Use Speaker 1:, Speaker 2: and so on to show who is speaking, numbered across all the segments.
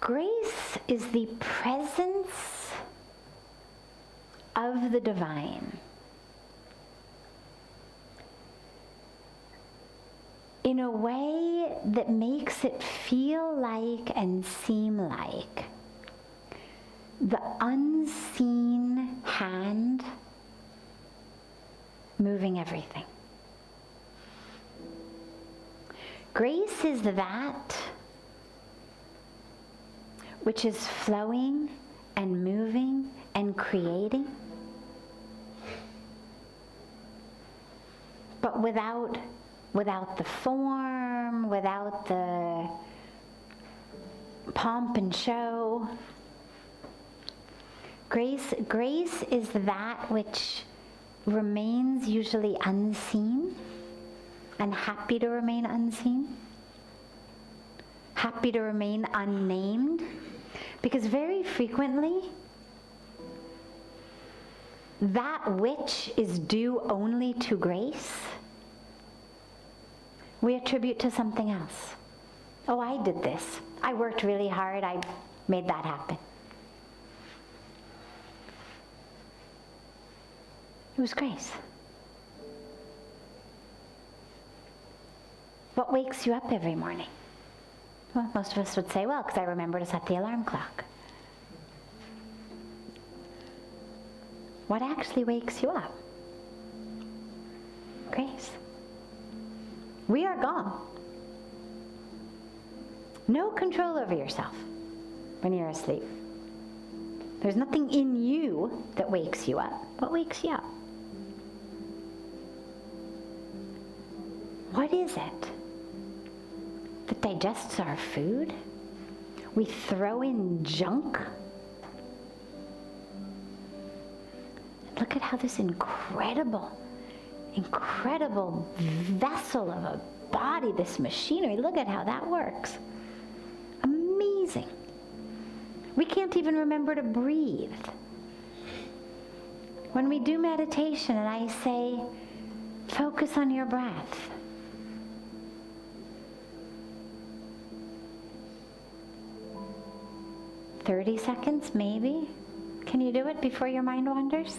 Speaker 1: Grace is the presence of the divine in a way that makes it feel like and seem like the unseen hand moving everything. Grace is that which is flowing and moving and creating, but without the form, without the pomp and show. Grace is that which remains usually unseen and happy to remain unseen, happy to remain unnamed, because very frequently that which is due only to grace we attribute to something else. Oh, I did this. I worked really hard. I made that happen. It was grace. What wakes you up every morning? Well, most of us would say, well, because I remember to set the alarm clock. What actually wakes you up? Grace. We are gone. No control over yourself when you're asleep. There's nothing in you that wakes you up. What wakes you up? What is it that digests our food? We throw in junk. Look at how this incredible vessel of a body, this machinery, look at how that works. Amazing. We can't even remember to breathe. When we do meditation and I say, focus on your breath, 30 seconds maybe? Can you do it before your mind wanders?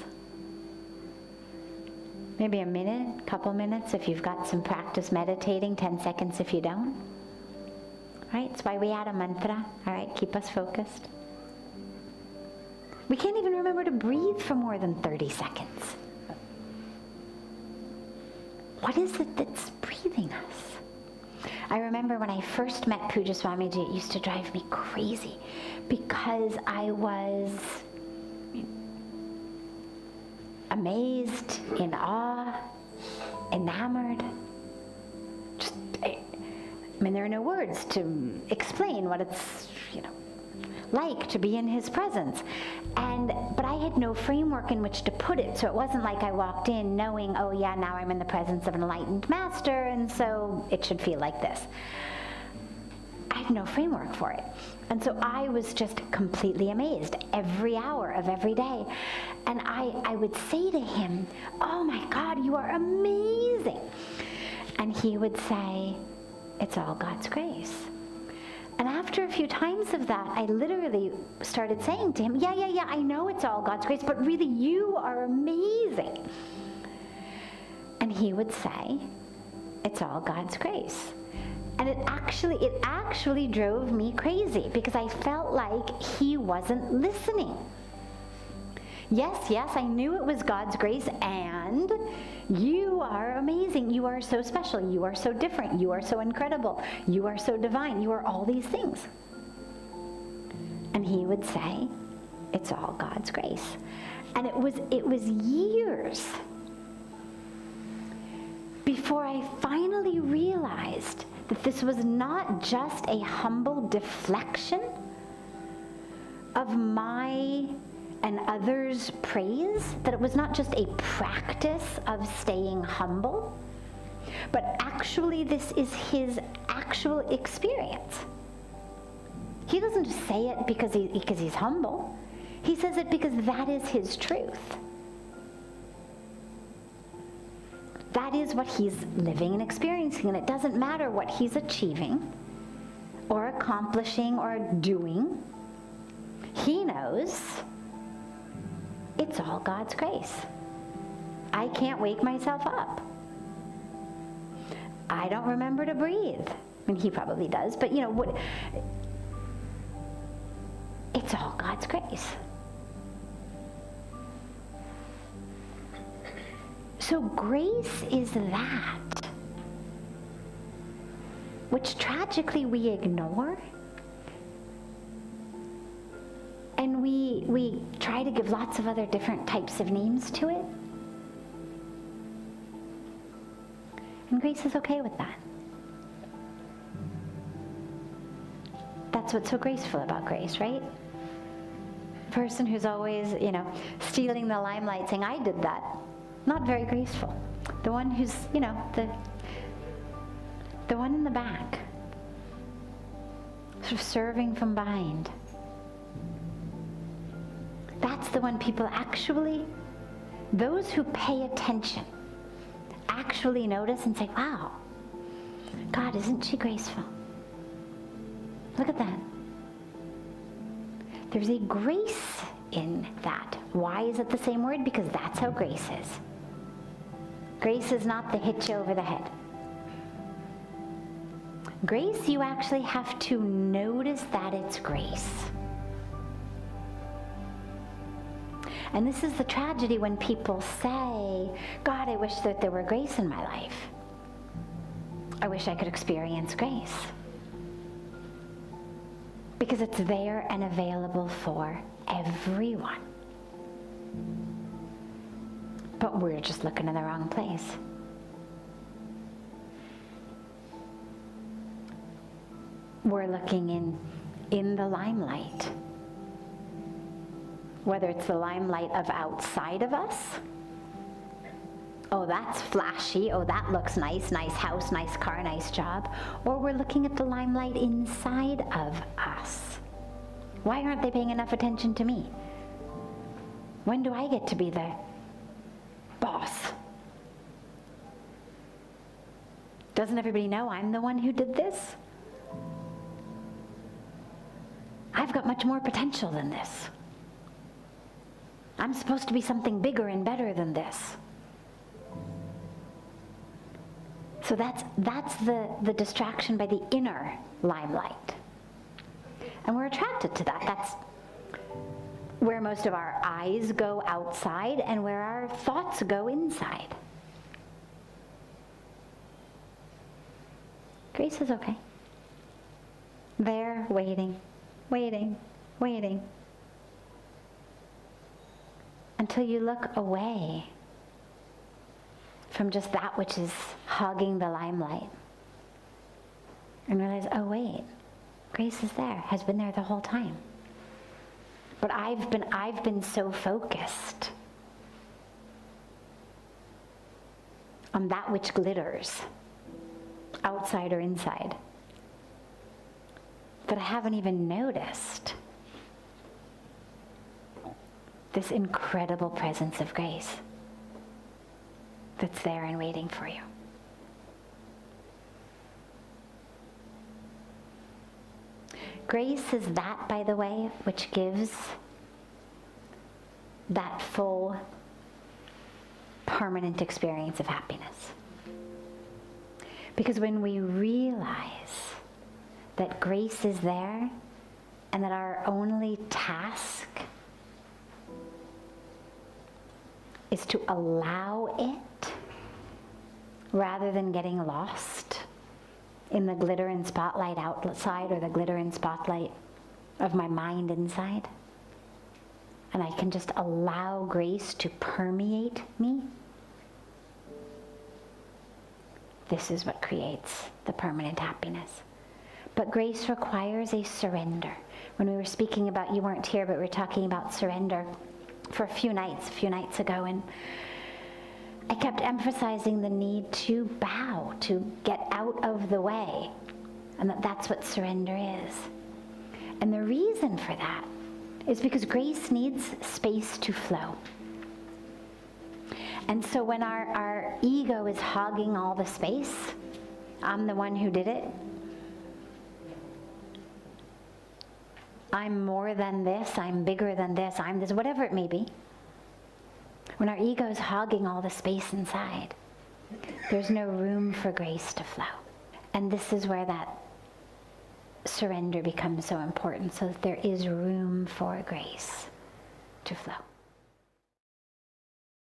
Speaker 1: Maybe a minute, couple minutes if you've got some practice meditating, 10 seconds if you don't. Right? That's why we add a mantra. All right, keep us focused. We can't even remember to breathe for more than 30 seconds. What is it that's breathing us? I remember when I first met Puja Swamiji, it used to drive me crazy because I was amazed, in awe, enamored. There are no words to explain what it's, like to be in his presence. But I had no framework in which to put it, so it wasn't like I walked in knowing, oh yeah, now I'm in the presence of an enlightened master, and so it should feel like this. I had no framework for it. And so I was just completely amazed every hour of every day. And I would say to him, oh my God, you are amazing. And he would say, it's all God's grace. And after a few times of that, I literally started saying to him, yeah, I know it's all God's grace, but really you are amazing. And he would say, it's all God's grace. And it actually drove me crazy because I felt like he wasn't listening. Yes, I knew it was God's grace, and you are amazing. You are so special. You are so different. You are so incredible. You are so divine. You are all these things. And he would say, it's all God's grace. And it was years before I finally realized that this was not just a humble deflection of my and others' praise, that it was not just a practice of staying humble, but actually this is his actual experience. He doesn't just say it because he's humble. He says it because that is his truth. That is what he's living and experiencing, and it doesn't matter what he's achieving or accomplishing or doing, he knows it's all God's grace. I can't wake myself up. I don't remember to breathe. I mean, he probably does, but what? It's all God's grace. So grace is that which tragically we ignore, and we try to give lots of other different types of names to it. And grace is okay with that. That's what's so graceful about grace, right? Person who's always, stealing the limelight, saying, I did that. Not very graceful. The one who's, the one in the back, sort of serving from behind. That's the one people actually, those who pay attention, actually notice and say, wow, God, isn't she graceful? Look at that. There's a grace in that. Why is it the same word? Because that's how grace is. Grace is not the hit you over the head. Grace, you actually have to notice that it's grace. And this is the tragedy when people say, God, I wish that there were grace in my life. I wish I could experience grace. Because it's there and available for everyone. But we're just looking in the wrong place. We're looking in the limelight. Whether it's the limelight of outside of us. Oh, that's flashy. Oh, that looks nice. Nice house, nice car, nice job. Or we're looking at the limelight inside of us. Why aren't they paying enough attention to me? When do I get to be the boss? Doesn't everybody know I'm the one who did this? I've got much more potential than this. I'm supposed to be something bigger and better than this. So that's the distraction by the inner limelight. And we're attracted to that. That's where most of our eyes go outside and where our thoughts go inside. Grace is okay. There, waiting, waiting, waiting. Until you look away from just that which is hogging the limelight and realize, oh wait, grace is there, has been there the whole time. But I've been so focused on that which glitters, outside or inside, that I haven't even noticed this incredible presence of grace that's there and waiting for you. Grace is that, by the way, which gives that full, permanent experience of happiness. Because when we realize that grace is there and that our only task is to allow it rather than getting lost in the glitter and spotlight outside or the glitter and spotlight of my mind inside. And I can just allow grace to permeate me. This is what creates the permanent happiness. But grace requires a surrender. When we were speaking about, you weren't here, but we were talking about surrender for a few nights ago, and I kept emphasizing the need to bow, to get out of the way, and that's what surrender is. And the reason for that is because grace needs space to flow. And so when our ego is hogging all the space, I'm the one who did it, I'm more than this, I'm bigger than this, I'm this, whatever it may be, when our ego's hogging all the space inside, there's no room for grace to flow. And this is where that surrender becomes so important, so that there is room for grace to flow.